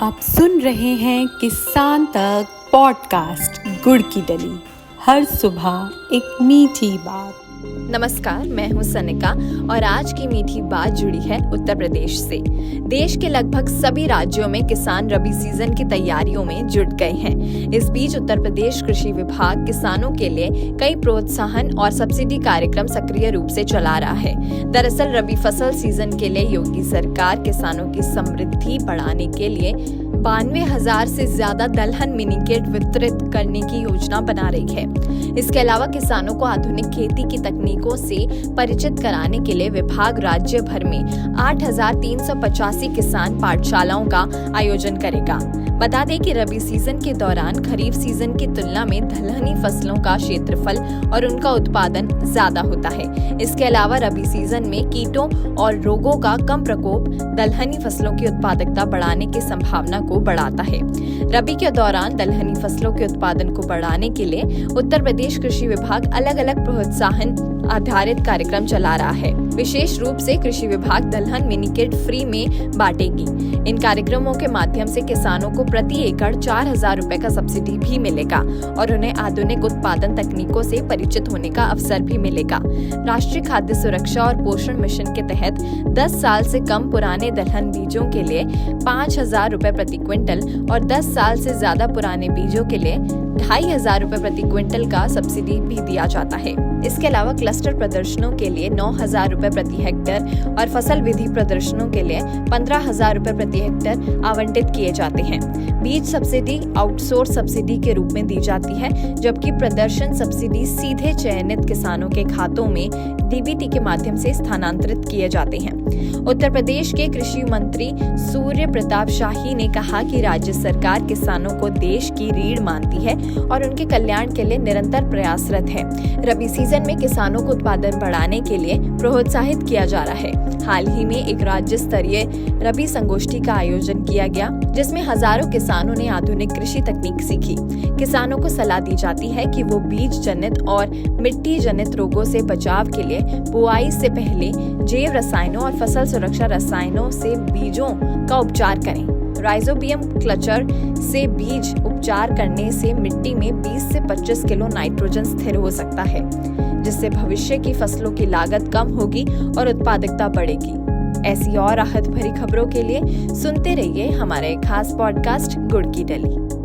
आप सुन रहे हैं किसान तक पॉडकास्ट गुड़ की डली। हर सुबह एक मीठी बात। नमस्कार, मैं हूं सनिका और आज की मीठी बात जुड़ी है उत्तर प्रदेश से। देश के लगभग सभी राज्यों में किसान रबी सीजन की तैयारियों में जुट गए हैं। इस बीच उत्तर प्रदेश कृषि विभाग किसानों के लिए कई प्रोत्साहन और सब्सिडी कार्यक्रम सक्रिय रूप से चला रहा है। दरअसल रबी फसल सीजन के लिए योगी सरकार किसानों की समृद्धि बढ़ाने के लिए 92,000 से ज्यादा दलहन मिनी किट वितरित करने की योजना बना रही है। इसके अलावा किसानों को आधुनिक खेती की तकनीकों से परिचित कराने के लिए विभाग राज्य भर में 8,385 किसान पाठशालाओं का आयोजन करेगा। बता दें कि रबी सीजन के दौरान खरीफ सीजन की तुलना में दलहनी फसलों का क्षेत्रफल और उनका उत्पादन ज्यादा होता है। इसके अलावा रबी सीजन में कीटों और रोगों का कम प्रकोप दलहनी फसलों की उत्पादकता बढ़ाने की संभावना को बढ़ाता है। रबी के दौरान दलहनी फसलों के उत्पादन को बढ़ाने के लिए उत्तर प्रदेश कृषि विभाग अलग अलग प्रोत्साहन आधारित कार्यक्रम चला रहा है। विशेष रूप से कृषि विभाग दलहन मिनी किट फ्री में बांटेगी। इन कार्यक्रमों के माध्यम से किसानों को प्रति एकड़ 4,000 रुपए का सब्सिडी भी मिलेगा और उन्हें आधुनिक उत्पादन तकनीकों से परिचित होने का अवसर भी मिलेगा। राष्ट्रीय खाद्य सुरक्षा और पोषण मिशन के तहत 10 साल से कम पुराने दलहन बीजों के लिए 5,000 रुपए प्रति क्विंटल और 10 साल से ज्यादा पुराने बीजों के लिए 2,500 रुपए प्रति क्विंटल का सब्सिडी भी दिया जाता है। इसके अलावा क्लस्टर प्रदर्शनों के लिए 9,000 रुपए प्रति हेक्टेयर और फसल विधि प्रदर्शनों के लिए 15,000 रुपए प्रति हेक्टेयर आवंटित किए जाते हैं। बीज सब्सिडी आउटसोर्स सब्सिडी के रूप में दी जाती है, जबकि प्रदर्शन सब्सिडी सीधे चयनित किसानों के खातों में डीबीटी के माध्यम से स्थानांतरित किए जाते हैं। उत्तर प्रदेश के कृषि मंत्री सूर्य प्रताप शाही ने कहा कि राज्य सरकार किसानों को देश की रीढ़ मानती है और उनके कल्याण के लिए निरंतर प्रयासरत है। रबी सीजन में किसानों को उत्पादन बढ़ाने के लिए प्रोत्साहित किया जा रहा है। हाल ही में एक राज्य स्तरीय रबी संगोष्ठी का आयोजन किया गया, जिसमें हजारों किसानों ने आधुनिक कृषि तकनीक सीखी। किसानों को सलाह दी जाती है कि वो बीज जनित और मिट्टी जनित रोगों से बचाव के लिए बुआई से पहले जैव रसायनों और फसल सुरक्षा रसायनों से बीजों का उपचार करें। राइजोबियम क्लचर से बीज उपचार करने से मिट्टी में 20 से 25 किलो नाइट्रोजन स्थिर हो सकता है, जिससे भविष्य की फसलों की लागत कम होगी और उत्पादकता बढ़ेगी। ऐसी और राहत भरी खबरों के लिए सुनते रहिए हमारे खास पॉडकास्ट गुड़ की डली।